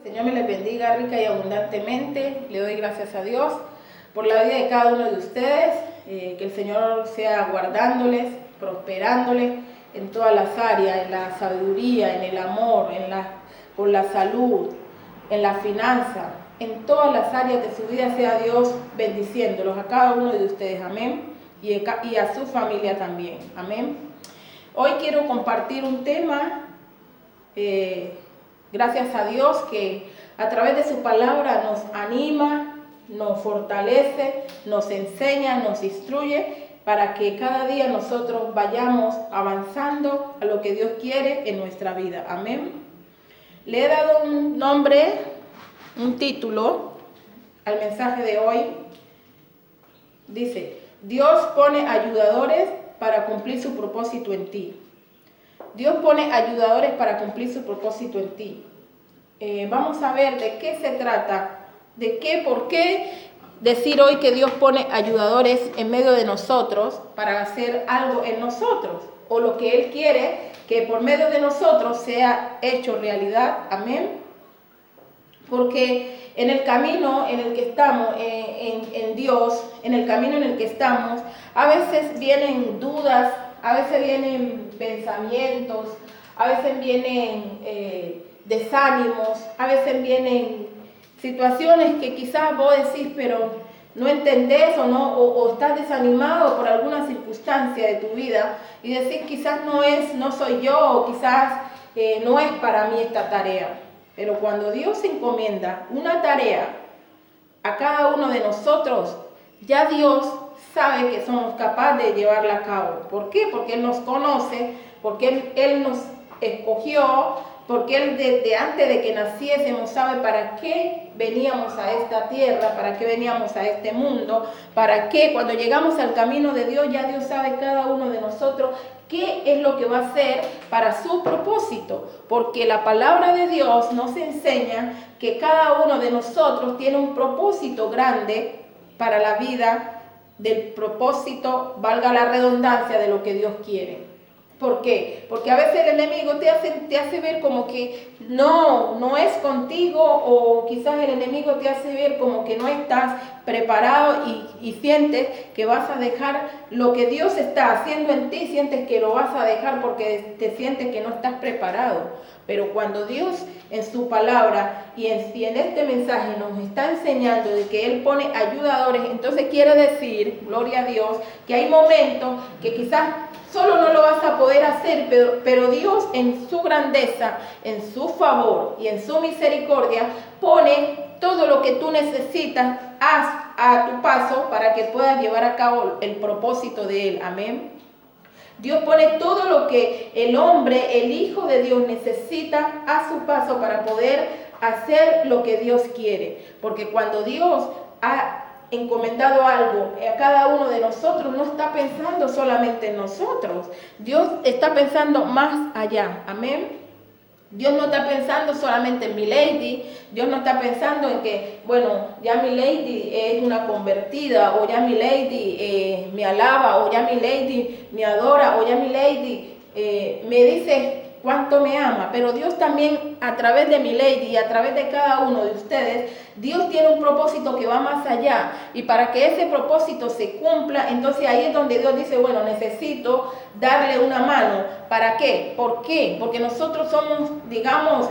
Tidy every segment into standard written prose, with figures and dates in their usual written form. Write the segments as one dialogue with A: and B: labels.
A: Señor me les bendiga rica y abundantemente. Le doy gracias a Dios por la vida de cada uno de ustedes. Que el Señor sea guardándoles, prosperándoles en todas las áreas, en la sabiduría, en el amor, por la salud, en la finanza, en todas las áreas de su vida sea Dios bendiciéndolos a cada uno de ustedes, amén, y a su familia también, amén. Hoy quiero compartir un tema, gracias a Dios que a través de su palabra nos anima, nos fortalece, nos enseña, nos instruye para que cada día nosotros vayamos avanzando a lo que Dios quiere en nuestra vida, amén. Le he dado un nombre, un título al mensaje de hoy. Dice: Dios pone ayudadores para cumplir su propósito en ti. Dios pone ayudadores para cumplir su propósito en ti. Vamos a ver de qué se trata, por qué decir hoy que Dios pone ayudadores en medio de nosotros para hacer algo en nosotros, o lo que Él quiere que por medio de nosotros sea hecho realidad, amén. Porque en el camino en el que estamos, en Dios, en el camino en el que estamos, a veces vienen dudas, a veces vienen pensamientos, a veces vienen desánimos, a veces vienen situaciones que quizás vos decís, pero no entendés o estás desanimado por alguna circunstancia de tu vida y decís quizás no soy yo, o quizás no es para mí esta tarea. Pero cuando Dios encomienda una tarea a cada uno de nosotros, ya Dios sabe que somos capaces de llevarla a cabo. ¿Por qué? Porque Él nos conoce, porque Él nos escogió, porque Él desde antes de que naciésemos sabe para qué veníamos a esta tierra, para qué veníamos a este mundo, para qué cuando llegamos al camino de Dios, ya Dios sabe cada uno de nosotros qué es lo que va a hacer para su propósito, porque la palabra de Dios nos enseña que cada uno de nosotros tiene un propósito grande para la vida, del propósito, valga la redundancia, de lo que Dios quiere. ¿Por qué? Porque a veces el enemigo te hace ver como que no es contigo, o quizás el enemigo te hace ver como que no estás preparado y sientes que vas a dejar lo que Dios está haciendo en ti, sientes que lo vas a dejar porque te sientes que no estás preparado. Pero cuando Dios en su palabra y en este mensaje nos está enseñando de que Él pone ayudadores, entonces quiere decir, gloria a Dios, que hay momentos que quizás solo no lo vas a poder hacer, pero Dios en su grandeza, en su favor y en su misericordia pone todo lo que tú necesitas a tu paso para que puedas llevar a cabo el propósito de Él. Amén. Dios pone todo lo que el hombre, el Hijo de Dios necesita a su paso para poder hacer lo que Dios quiere. Porque cuando Dios ha encomendado algo a cada uno de nosotros, no está pensando solamente en nosotros. Dios está pensando más allá. Amén. Dios no está pensando solamente en mi lady. Dios no está pensando en que, bueno, ya mi lady es una convertida, o ya mi lady me alaba, o ya mi lady me adora, o ya mi lady me dice cuánto me ama. Pero Dios también, a través de mi lady y a través de cada uno de ustedes, Dios tiene un propósito que va más allá. Y para que ese propósito se cumpla, entonces ahí es donde Dios dice, bueno, necesito darle una mano. ¿Para qué? ¿Por qué? Porque nosotros somos, digamos,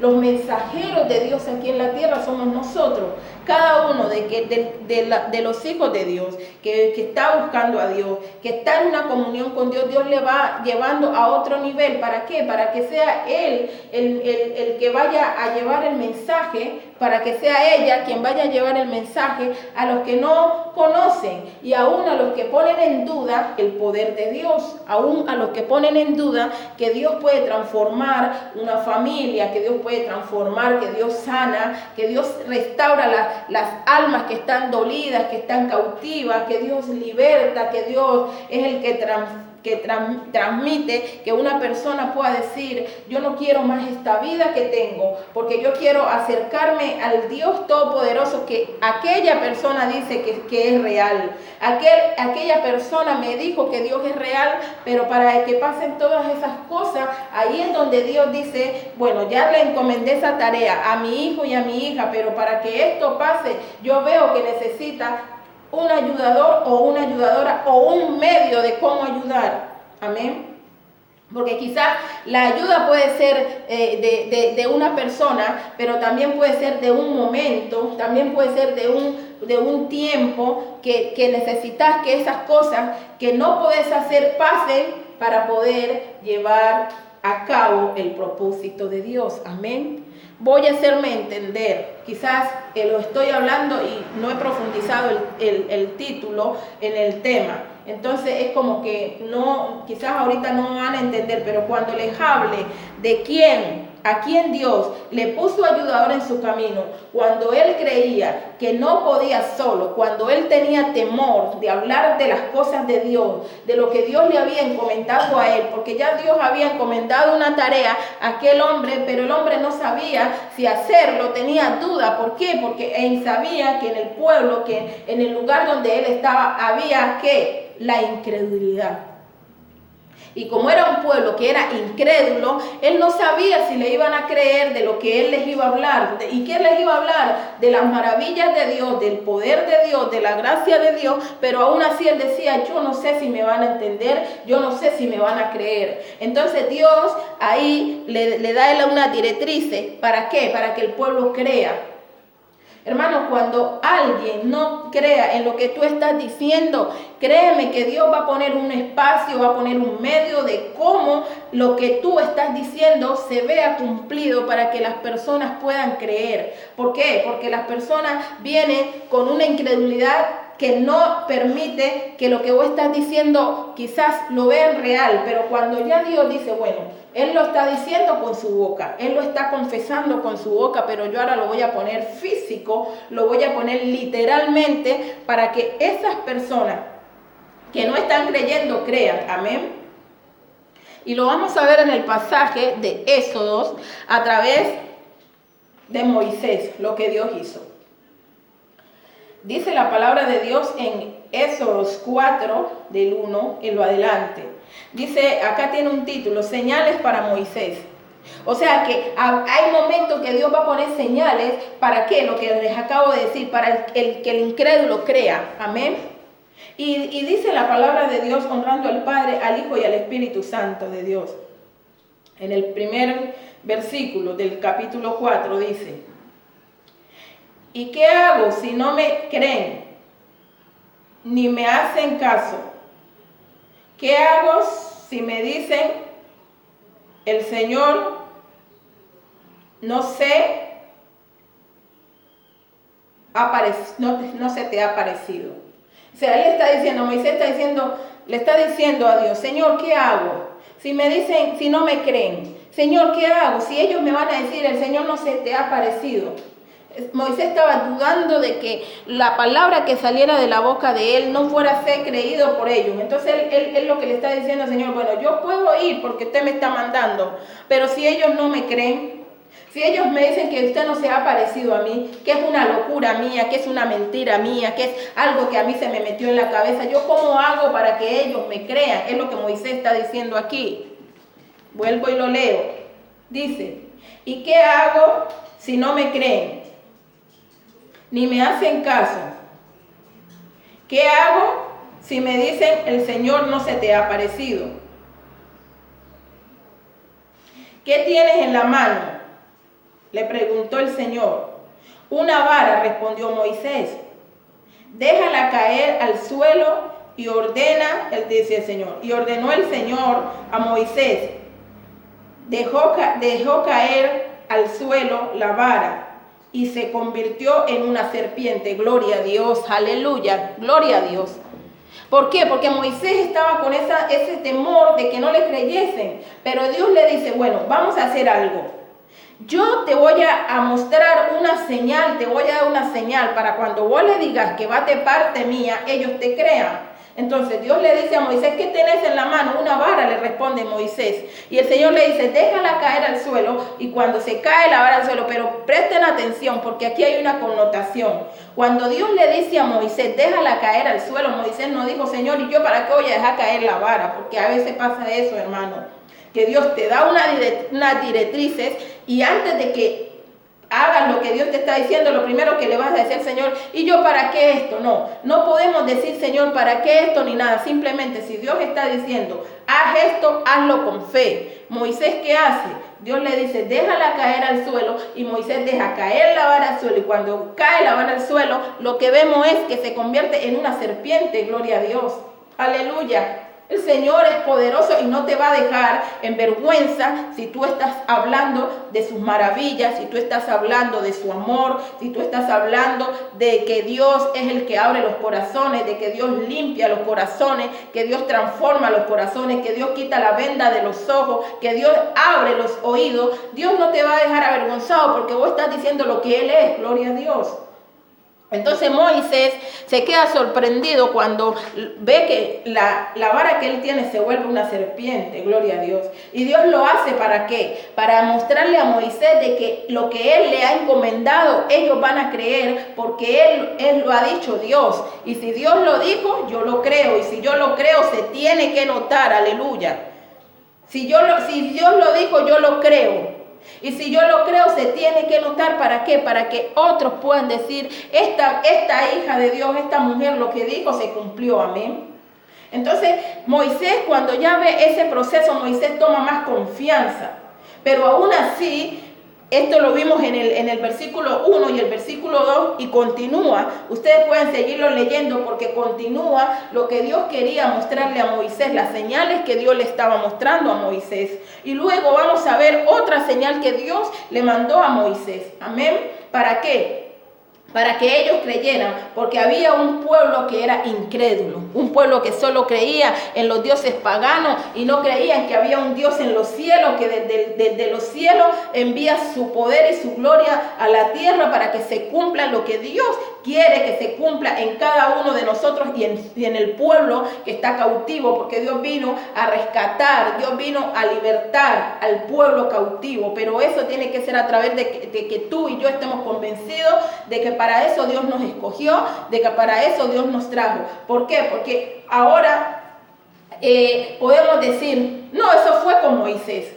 A: los mensajeros de Dios aquí en la tierra somos nosotros. Cada uno de los hijos de Dios, que está buscando a Dios, que está en una comunión con Dios, Dios le va llevando a otro nivel. ¿Para qué? Para que sea Él el que vaya a llevar el mensaje, para que sea ella quien vaya a llevar el mensaje a los que no conocen, y aún a los que ponen en duda el poder de Dios, aún a los que ponen en duda que Dios puede transformar una familia, que Dios puede transformar, que Dios sana, que Dios restaura las almas que están dolidas, que están cautivas, que Dios liberta, que Dios es el que transmite que una persona pueda decir, yo no quiero más esta vida que tengo, porque yo quiero acercarme al Dios Todopoderoso que aquella persona dice que es real. Aquella persona me dijo que Dios es real, pero para que pasen todas esas cosas, ahí es donde Dios dice, bueno, ya le encomendé esa tarea a mi hijo y a mi hija, pero para que esto pase, yo veo que necesita un ayudador o una ayudadora o un medio de cómo ayudar. Amén. Porque quizás la ayuda puede ser de una persona, pero también puede ser de un momento, también puede ser de un tiempo que necesitas que esas cosas que no puedes hacer pasen para poder llevar a cabo el propósito de Dios. Amén. Voy a hacerme entender, quizás lo estoy hablando y no he profundizado el título en el tema. Entonces es como que no, quizás ahorita no van a entender, pero cuando les hable de a quién Dios le puso ayudador en su camino, cuando él creía que no podía solo, cuando él tenía temor de hablar de las cosas de Dios, de lo que Dios le había encomendado a él, porque ya Dios había encomendado una tarea a aquel hombre, pero el hombre no sabía si hacerlo, tenía duda. ¿Por qué? Porque él sabía que en el pueblo, que en el lugar donde él estaba, había la incredulidad. Y como era un pueblo que era incrédulo, él no sabía si le iban a creer de lo que él les iba a hablar. ¿Y qué les iba a hablar? De las maravillas de Dios, del poder de Dios, de la gracia de Dios. Pero aún así él decía, yo no sé si me van a entender, yo no sé si me van a creer. Entonces Dios ahí le da él una directriz. ¿Para qué? Para que el pueblo crea. Hermanos, cuando alguien no crea en lo que tú estás diciendo, créeme que Dios va a poner un espacio, va a poner un medio de cómo lo que tú estás diciendo se vea cumplido para que las personas puedan creer. ¿Por qué? Porque las personas vienen con una incredulidad que no permite que lo que vos estás diciendo quizás lo vean real, pero cuando ya Dios dice, bueno, Él lo está diciendo con su boca, Él lo está confesando con su boca, pero yo ahora lo voy a poner físico, lo voy a poner literalmente para que esas personas que no están creyendo crean. Amén. Y lo vamos a ver en el pasaje de Éxodos a través de Moisés, lo que Dios hizo. Dice la palabra de Dios en Éxodos 4, del 1 en lo adelante. Dice, acá tiene un título, señales para Moisés. O sea que hay momentos que Dios va a poner señales. ¿Para qué? Lo que les acabo de decir, para que el incrédulo crea. Amén. Y dice la palabra de Dios honrando al Padre, al Hijo y al Espíritu Santo de Dios. En el primer versículo del capítulo 4 dice, ¿y qué hago si no me creen ni me hacen caso? ¿Qué hago si me dicen, el Señor no se te ha aparecido? O sea, él está diciendo, Moisés le está diciendo a Dios, Señor, ¿qué hago? Si me dicen, si no me creen, Señor, ¿qué hago? Si ellos me van a decir, el Señor no se te ha aparecido. Moisés estaba dudando de que la palabra que saliera de la boca de él no fuera a ser creído por ellos. Entonces él lo que le está diciendo al Señor, bueno, yo puedo ir porque usted me está mandando, pero si ellos no me creen, si ellos me dicen que usted no se ha parecido a mí, que es una locura mía, que es una mentira mía, que es algo que a mí se me metió en la cabeza, ¿yo cómo hago para que ellos me crean? Es lo que Moisés está diciendo aquí. Vuelvo y lo leo. Dice, ¿y qué hago si no me creen ni me hacen caso? ¿Qué hago si me dicen, el Señor no se te ha aparecido? ¿Qué tienes en la mano?, le preguntó el Señor. Una vara, respondió Moisés. Déjala caer al suelo y ordena, dice el Señor. Y ordenó el Señor a Moisés. Dejó caer al suelo la vara y se convirtió en una serpiente. Gloria a Dios, aleluya, gloria a Dios. ¿Por qué? Porque Moisés estaba con ese temor de que no le creyesen. Pero Dios le dice, bueno, vamos a hacer algo. Yo te voy a mostrar una señal, te voy a dar una señal para cuando vos le digas que va de parte mía, ellos te crean. Entonces Dios le dice a Moisés, ¿qué tenés en la mano? Una vara, le responde Moisés. Y el Señor le dice, déjala caer al suelo. Y cuando se cae la vara al suelo, pero presten atención porque aquí hay una connotación. Cuando Dios le dice a Moisés, déjala caer al suelo, Moisés no dijo, Señor, ¿y yo para qué voy a dejar caer la vara? Porque a veces pasa eso, hermano, que Dios te da unas directrices y antes de que hagas lo que Dios te está diciendo, lo primero que le vas a decir al Señor, ¿y yo para qué esto? No podemos decir, Señor, ¿para qué esto? Ni nada. Simplemente si Dios está diciendo, haz esto, hazlo con fe. Moisés, ¿qué hace? Dios le dice, déjala caer al suelo, y Moisés deja caer la vara al suelo, y cuando cae la vara al suelo, lo que vemos es que se convierte en una serpiente, gloria a Dios. Aleluya. El Señor es poderoso y no te va a dejar en vergüenza si tú estás hablando de sus maravillas, si tú estás hablando de su amor, si tú estás hablando de que Dios es el que abre los corazones, de que Dios limpia los corazones, que Dios transforma los corazones, que Dios quita la venda de los ojos, que Dios abre los oídos. Dios no te va a dejar avergonzado porque vos estás diciendo lo que Él es, gloria a Dios. Entonces Moisés se queda sorprendido cuando ve que la vara que él tiene se vuelve una serpiente, gloria a Dios. Y Dios lo hace ¿para qué? Para mostrarle a Moisés de que lo que él le ha encomendado, ellos van a creer porque él lo ha dicho Dios. Y si Dios lo dijo, yo lo creo. Y si yo lo creo, se tiene que notar, aleluya. Si Dios lo dijo, yo lo creo. Y si yo lo creo, se tiene que notar. ¿Para qué? Para que otros puedan decir, esta hija de Dios, esta mujer, lo que dijo se cumplió. Amén. Entonces, Moisés, cuando ya ve ese proceso, Moisés toma más confianza. Pero aún así, esto lo vimos en el versículo 1 y el versículo 2 y continúa. Ustedes pueden seguirlo leyendo porque continúa lo que Dios quería mostrarle a Moisés, las señales que Dios le estaba mostrando a Moisés. Y luego vamos a ver otra señal que Dios le mandó a Moisés. Amén. ¿Para qué? Para que ellos creyeran, porque había un pueblo que era incrédulo, un pueblo que solo creía en los dioses paganos y no creían que había un Dios en los cielos, que desde los cielos envía su poder y su gloria a la tierra para que se cumpla lo que Dios quiere que se cumpla en cada uno de nosotros y en el pueblo que está cautivo, porque Dios vino a rescatar, Dios vino a libertar al pueblo cautivo, pero eso tiene que ser a través de que tú y yo estemos convencidos de que para eso Dios nos escogió, de que para eso Dios nos trajo. ¿Por qué? Porque ahora podemos decir, no, eso fue con Moisés.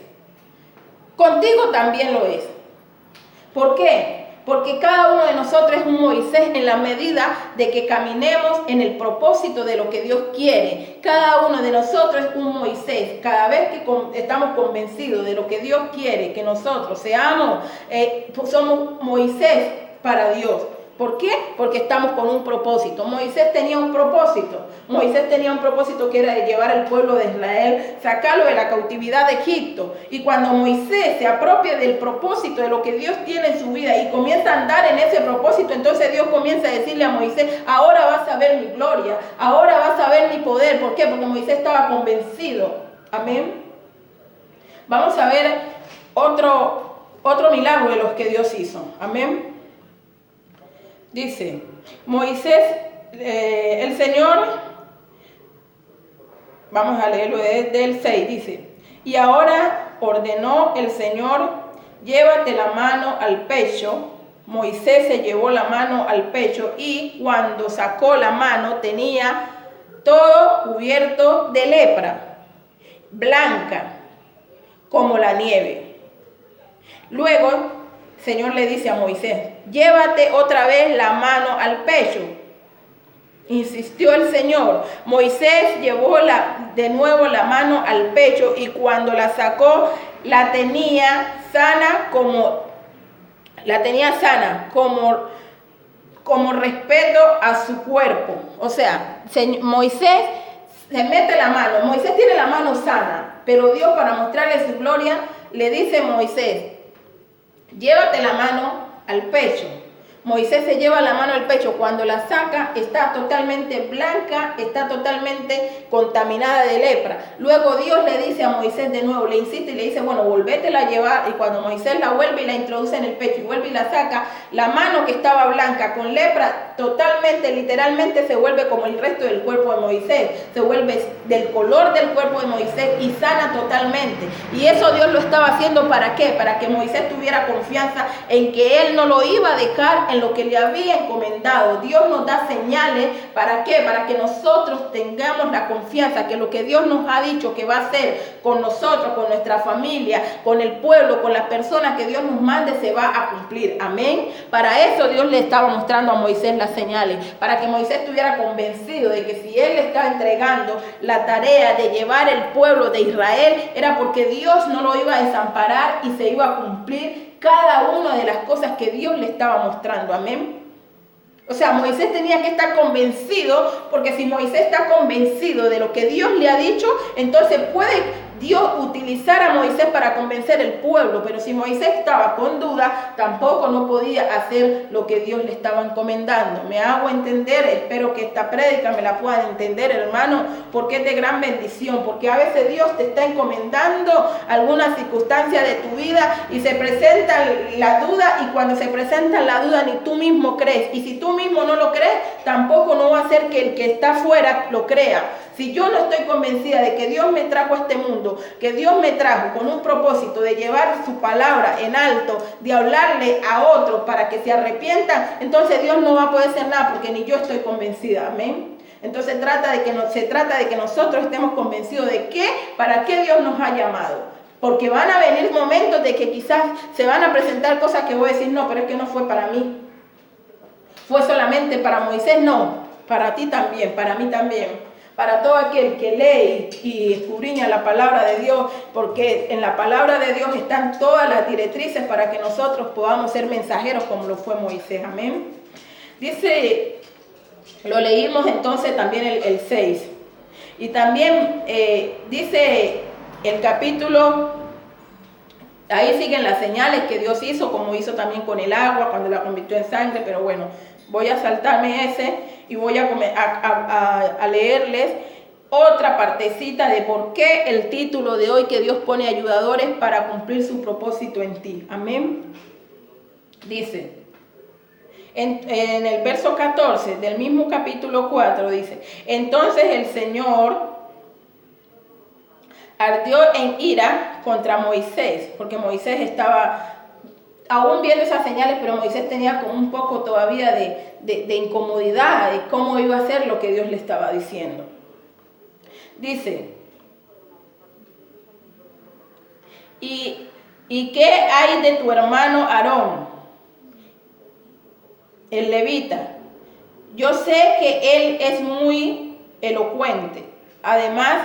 A: Contigo también lo es. ¿Por qué? Porque cada uno de nosotros es un Moisés en la medida de que caminemos en el propósito de lo que Dios quiere. Cada uno de nosotros es un Moisés. Cada vez que estamos convencidos de lo que Dios quiere que nosotros seamos, somos Moisés para Dios. ¿Por qué? Porque estamos con un propósito. Moisés tenía un propósito. Moisés tenía un propósito que era de llevar al pueblo de Israel, sacarlo de la cautividad de Egipto. Y cuando Moisés se apropia del propósito de lo que Dios tiene en su vida y comienza a andar en ese propósito, entonces Dios comienza a decirle a Moisés, ahora vas a ver mi gloria, ahora vas a ver mi poder. ¿Por qué? Porque Moisés estaba convencido. Amén. Vamos a ver otro milagro de los que Dios hizo. Amén. Dice, Moisés, el Señor, vamos a leerlo desde el 6, dice, y ahora ordenó el Señor, llévate la mano al pecho. Moisés se llevó la mano al pecho y cuando sacó la mano tenía todo cubierto de lepra, blanca como la nieve. Luego, el Señor le dice a Moisés, llévate otra vez la mano al pecho. Insistió el Señor. Moisés llevó de nuevo la mano al pecho y cuando la sacó, la tenía sana como respeto a su cuerpo. O sea, Moisés se mete la mano. Moisés tiene la mano sana, pero Dios, para mostrarle su gloria, le dice a Moisés, llévate la mano al pecho. Moisés se lleva la mano al pecho, cuando la saca está totalmente blanca, está totalmente contaminada de lepra. Luego Dios le dice a Moisés de nuevo, le insiste y le dice, bueno, volvétela a llevar. Y cuando Moisés la vuelve y la introduce en el pecho y vuelve y la saca, la mano que estaba blanca con lepra totalmente, literalmente se vuelve como el resto del cuerpo de Moisés, se vuelve del color del cuerpo de Moisés y sana totalmente. Y eso Dios lo estaba haciendo ¿para qué? Para que Moisés tuviera confianza en que él no lo iba a dejar en lo que le había encomendado. Dios nos da señales, ¿para qué? Para que nosotros tengamos la confianza que lo que Dios nos ha dicho que va a hacer con nosotros, con nuestra familia, con el pueblo, con las personas que Dios nos mande, se va a cumplir. Amén. Para eso Dios le estaba mostrando a Moisés las señales, para que Moisés estuviera convencido de que si él le estaba entregando la tarea de llevar el pueblo de Israel, era porque Dios no lo iba a desamparar y se iba a cumplir cada una de las cosas que Dios le estaba mostrando. Amén. O sea, Moisés tenía que estar convencido, porque si Moisés está convencido de lo que Dios le ha dicho, entonces puede Dios utilizar a Moisés para convencer al pueblo. Pero si Moisés estaba con duda, tampoco no podía hacer lo que Dios le estaba encomendando. ¿Me hago entender? Espero que esta prédica me la puedan entender, hermano, porque es de gran bendición. Porque a veces Dios te está encomendando alguna circunstancia de tu vida y se presenta la duda, y cuando se presenta la duda ni tú mismo crees. Y si tú mismo no lo crees, tampoco no va a hacer que el que está afuera lo crea. Si yo no estoy convencida de que Dios me trajo a este mundo, que Dios me trajo con un propósito de llevar su palabra en alto, de hablarle a otros para que se arrepientan, entonces Dios no va a poder hacer nada, porque ni yo estoy convencida. Amén. Entonces se trata de que nosotros estemos convencidos de qué, para qué Dios nos ha llamado. Porque van a venir momentos de que quizás se van a presentar cosas que voy a decir, no, pero es que no fue para mí. Fue solamente para Moisés, no, para ti también, para mí también. Para todo aquel que lee y escudriña la palabra de Dios, porque en la palabra de Dios están todas las directrices para que nosotros podamos ser mensajeros como lo fue Moisés. Amén. Dice, lo leímos entonces también el 6. Y también dice el capítulo, ahí siguen las señales que Dios hizo, como hizo también con el agua, cuando la convirtió en sangre, pero bueno, voy a saltarme ese y voy a leerles otra partecita de por qué el título de hoy, que Dios pone ayudadores para cumplir su propósito en ti. Amén. Dice, en el verso 14 del mismo capítulo 4, dice, entonces el Señor ardió en ira contra Moisés, porque Moisés estaba aún viendo esas señales, pero Moisés tenía como un poco todavía de incomodidad de cómo iba a hacer lo que Dios le estaba diciendo. Dice, ¿y qué hay de tu hermano Aarón, el levita? Yo sé que él es muy elocuente. Además,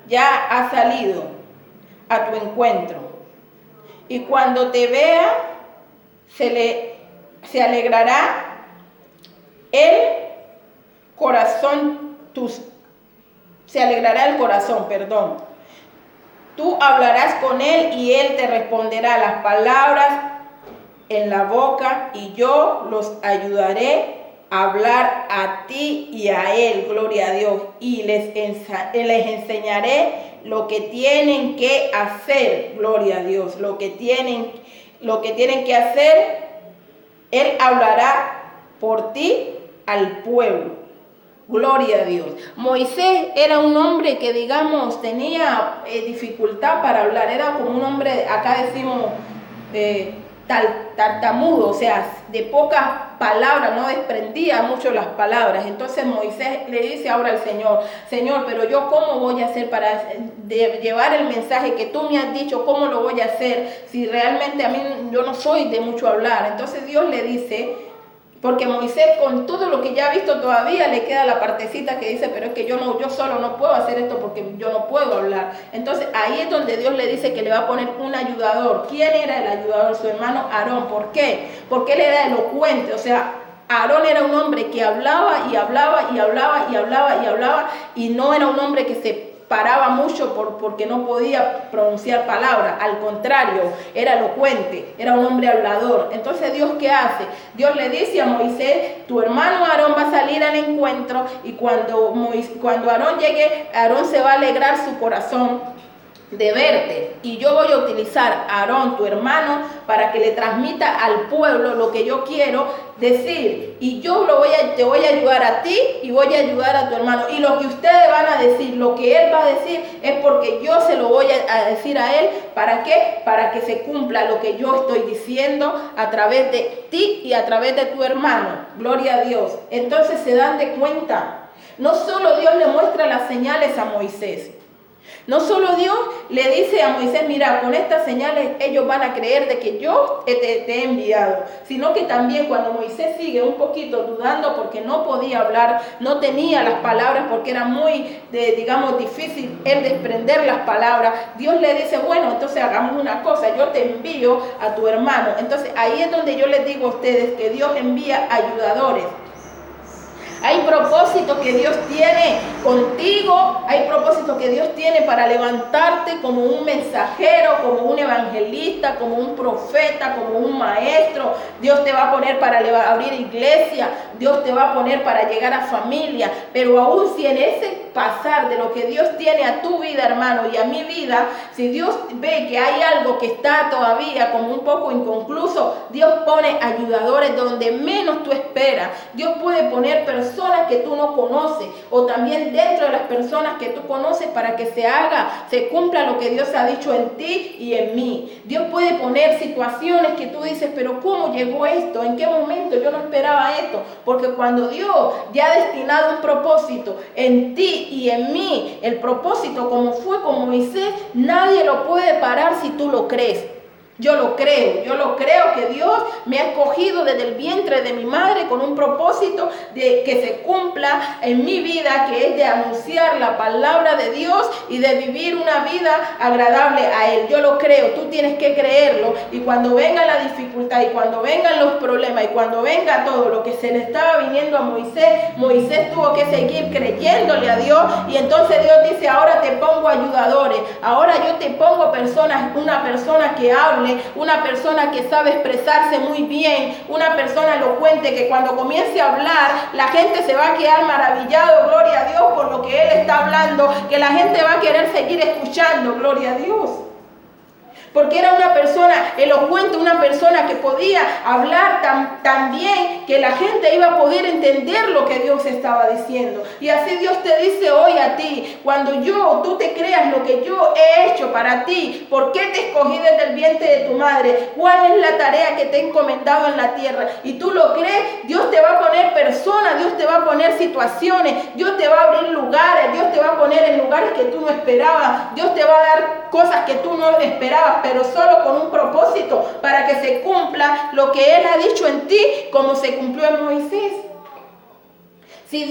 A: ya ha salido a tu encuentro. Y cuando te vea, se alegrará se alegrará el corazón, perdón. Tú hablarás con él y él te responderá las palabras en la boca, y yo los ayudaré a hablar a ti y a él, gloria a Dios, y les enseñaré lo que tienen que hacer, gloria a Dios, lo que tienen que hacer. Él hablará por ti al pueblo. Gloria a Dios. Moisés era un hombre que, digamos, tenía dificultad para hablar. Era como un hombre, acá decimos, tartamudo, o sea, de pocas palabras, no desprendía mucho las palabras. Entonces Moisés le dice ahora al Señor, Señor, pero yo cómo voy a hacer para llevar el mensaje que tú me has dicho, cómo lo voy a hacer si realmente a mí yo no soy de mucho hablar. Entonces Dios le dice, porque Moisés, con todo lo que ya ha visto, todavía le queda la partecita que dice, pero es que yo solo no puedo hacer esto porque yo no puedo hablar. Entonces ahí es donde Dios le dice que le va a poner un ayudador. ¿Quién era el ayudador? Su hermano Aarón. ¿Por qué? Porque él era elocuente. O sea, Aarón era un hombre que hablaba y hablaba y hablaba y hablaba y hablaba, y no era un hombre que se paraba mucho porque no podía pronunciar palabras. Al contrario, era elocuente, era un hombre hablador. Entonces, ¿Dios qué hace? Dios le dice a Moisés: tu hermano Aarón va a salir al encuentro, y cuando Aarón llegue, Aarón se va a alegrar su corazón de verte, y yo voy a utilizar a Aarón, tu hermano, para que le transmita al pueblo lo que yo quiero decir, y yo te voy a ayudar a ti y voy a ayudar a tu hermano, y lo que ustedes van a decir, lo que él va a decir, es porque yo se lo voy a decir a él. ¿Para qué? Para que se cumpla lo que yo estoy diciendo a través de ti y a través de tu hermano. Gloria a Dios. Entonces se dan de cuenta, no solo Dios le muestra las señales a Moisés, no solo Dios le dice a Moisés: mira, con estas señales ellos van a creer de que yo te he enviado, sino que también cuando Moisés sigue un poquito dudando porque no podía hablar, no tenía las palabras, porque era muy, difícil el desprender las palabras, Dios le dice: bueno, entonces hagamos una cosa, yo te envío a tu hermano. Entonces ahí es donde yo les digo a ustedes que Dios envía ayudadores. Hay propósito que Dios tiene contigo, hay propósito que Dios tiene para levantarte como un mensajero, como un evangelista, como un profeta, como un maestro. Dios te va a poner para abrir iglesia, Dios te va a poner para llegar a familia, pero aún si en ese pasar de lo que Dios tiene a tu vida, hermano, y a mi vida, si Dios ve que hay algo que está todavía como un poco inconcluso, Dios pone ayudadores donde menos tú esperas. Dios puede poner personas que tú no conoces, o también dentro de las personas que tú conoces, para que se cumpla lo que Dios ha dicho en ti y en mí. Dios puede poner situaciones que tú dices: pero ¿cómo llegó esto? ¿En qué momento? Yo no esperaba esto. Porque cuando Dios ya ha destinado un propósito en ti y en mí, el propósito, como fue con Moisés, nadie lo puede parar si tú lo crees. Yo lo creo que Dios me ha escogido desde el vientre de mi madre con un propósito de que se cumpla en mi vida, que es de anunciar la palabra de Dios y de vivir una vida agradable a Él. Yo lo creo, tú tienes que creerlo, y cuando venga la dificultad, y cuando vengan los problemas, y cuando venga todo lo que se le estaba viniendo a Moisés, Moisés tuvo que seguir creyéndole a Dios, y entonces Dios dice: ahora te pongo ayudadores, ahora yo te pongo una persona que hable, una persona que sabe expresarse muy bien, una persona elocuente que cuando comience a hablar, la gente se va a quedar maravillado, gloria a Dios, por lo que él está hablando, que la gente va a querer seguir escuchando, gloria a Dios. Porque era una persona elocuente, una persona que podía hablar tan bien que la gente iba a poder entender lo que Dios estaba diciendo. Y así Dios te dice hoy a ti: cuando tú te creas lo que yo he hecho para ti, ¿por qué te escogí desde el vientre de tu madre? ¿Cuál es la tarea que te he encomendado en la tierra? Y tú lo crees, Dios te va a poner personas, Dios te va a poner situaciones, Dios te va a abrir lugares, Dios te va a poner en lugares que tú no esperabas, Dios te va a dar cosas que tú no esperabas, pero solo con un propósito, para que se cumpla lo que Él ha dicho en ti, como se cumplió en Moisés. Si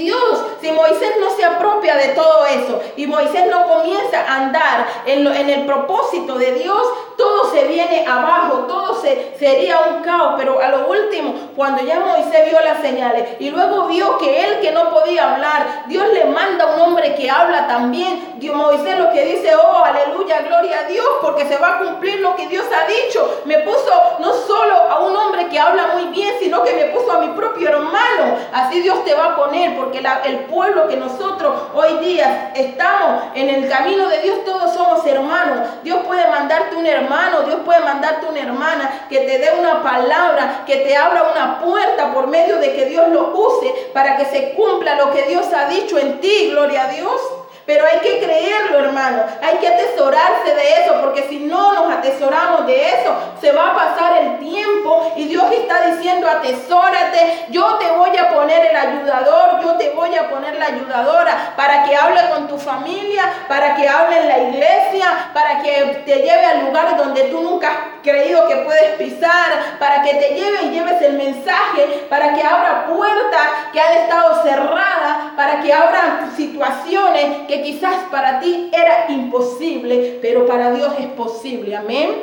A: Moisés no se apropia de todo eso, y Moisés no comienza a andar en el propósito de Dios, todo se viene abajo, todo sería un caos. Pero a lo último, cuando ya Moisés vio las señales, y luego vio que él, que no podía hablar, Dios le manda a un hombre que habla también. Moisés lo que dice: oh, aleluya, gloria a Dios, porque se va a cumplir lo que Dios ha dicho. Me puso no solo a un hombre que habla muy bien, sino que me puso a mi propio hermano. Así Dios te va a poner, porque el pueblo que nosotros hoy día estamos en el camino de Dios, todos somos hermanos. Dios puede mandarte un hermano, Dios puede mandarte una hermana que te dé una palabra, que te abra una puerta por medio de que Dios lo use para que se cumpla lo que Dios ha dicho en ti, gloria a Dios. Pero hay que creerlo, hermano. Hay que atesorarse de eso, porque si no nos atesoramos de eso, se va a pasar el tiempo y Dios está diciendo: atesórate, yo te voy a poner el ayudador, yo te voy a poner la ayudadora para que hable con tu familia, para que hable en la iglesia, para que te lleve a lugares donde tú nunca has creído que puedes pisar, para que te lleve y lleves el mensaje, para que abra puertas que han estado cerradas, para que abra situaciones que quizás para ti era imposible, pero para Dios es posible. Amén.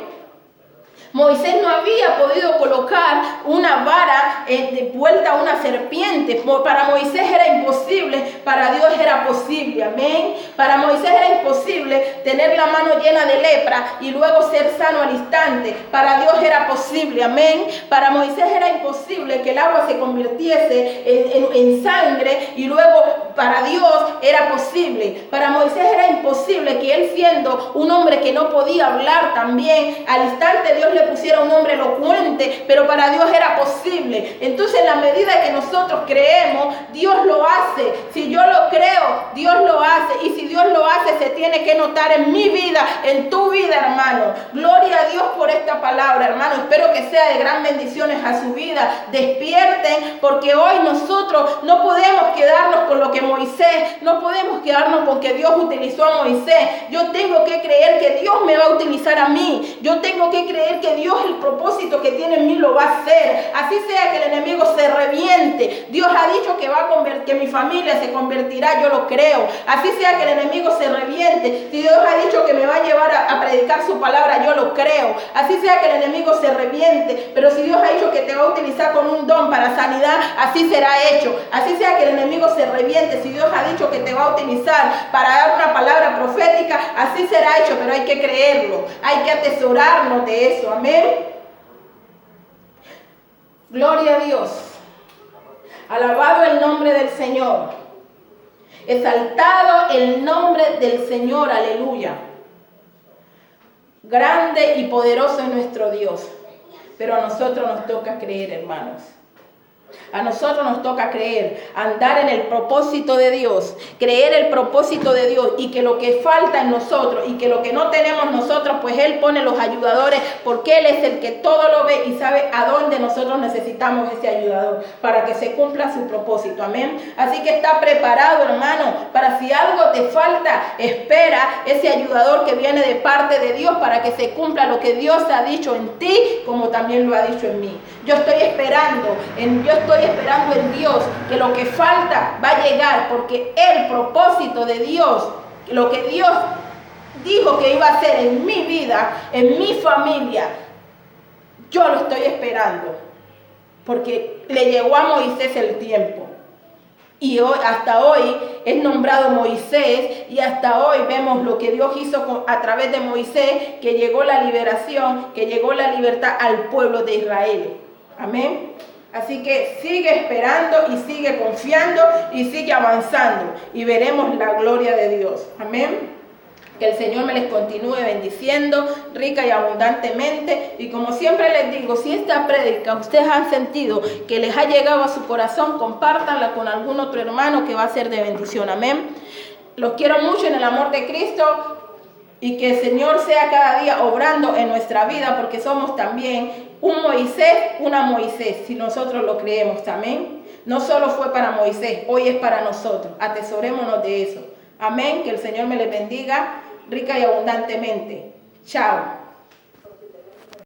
A: Moisés no había podido colocar una vara de vuelta a una serpiente. Para Moisés era imposible, para Dios era posible, amén. Para Moisés era imposible tener la mano llena de lepra y luego ser sano al instante. Para Dios era posible, amén. Para Moisés era imposible que el agua se convirtiese en sangre y luego para Dios era posible. Para Moisés era imposible que él, siendo un hombre que no podía hablar también, al instante Dios le pusiera un hombre elocuente, pero para Dios era posible. Entonces, en la medida que nosotros creemos, Dios lo hace. Si yo lo creo, Dios lo hace. Y si Dios lo hace, se tiene que notar en mi vida, en tu vida, hermano. Gloria a Dios por esta palabra, hermano. Espero que sea de gran bendiciones a su vida. Despierten, porque hoy nosotros no podemos quedarnos con lo que Moisés, no podemos quedarnos con que Dios utilizó a Moisés. Yo tengo que creer que Dios me va a utilizar a mí. Yo tengo que creer que Dios, el propósito que tiene en mí, lo va a hacer. Así sea que el enemigo se reviente. Dios ha dicho que que mi familia se convertirá, yo lo creo. Así sea que el enemigo se reviente. Si Dios ha dicho que me va a llevar a predicar su palabra, yo lo creo. Así sea que el enemigo se reviente. Pero si Dios ha dicho que te va a utilizar con un don para sanidad, así será hecho. Así sea que el enemigo se reviente. Si Dios ha dicho que te va a utilizar para dar una palabra profética, así será hecho. Pero hay que creerlo. Hay que atesorarnos de eso. Amén. Gloria a Dios. Alabado el nombre del Señor. Exaltado el nombre del Señor. Aleluya. Grande y poderoso es nuestro Dios. Pero a nosotros nos toca creer, hermanos. A nosotros nos toca creer, andar en el propósito de Dios, creer el propósito de Dios, y que lo que falta en nosotros y que lo que no tenemos nosotros, pues Él pone los ayudadores, porque Él es el que todo lo ve y sabe a dónde nosotros necesitamos ese ayudador para que se cumpla su propósito. Amén. Así que está preparado, hermano, para si algo te falta, espera ese ayudador que viene de parte de Dios para que se cumpla lo que Dios ha dicho en ti, como también lo ha dicho en mí. Yo estoy esperando en Dios que lo que falta va a llegar, porque el propósito de Dios, lo que Dios dijo que iba a hacer en mi vida, en mi familia, yo lo estoy esperando, porque le llegó a Moisés el tiempo. Y hoy, hasta hoy es nombrado Moisés, y hasta hoy vemos lo que Dios hizo a través de Moisés, que llegó la liberación, que llegó la libertad al pueblo de Israel. Amén. Así que sigue esperando y sigue confiando y sigue avanzando y veremos la gloria de Dios. Amén. Que el Señor me les continúe bendiciendo rica y abundantemente. Y como siempre les digo, si esta prédica ustedes han sentido que les ha llegado a su corazón, compártanla con algún otro hermano que va a ser de bendición. Amén. Los quiero mucho en el amor de Cristo. Y que el Señor sea cada día obrando en nuestra vida, porque somos también un Moisés, una Moisés, si nosotros lo creemos. Amén. No solo fue para Moisés, hoy es para nosotros. Atesorémonos de eso. Amén. Que el Señor me les bendiga rica y abundantemente. Chao.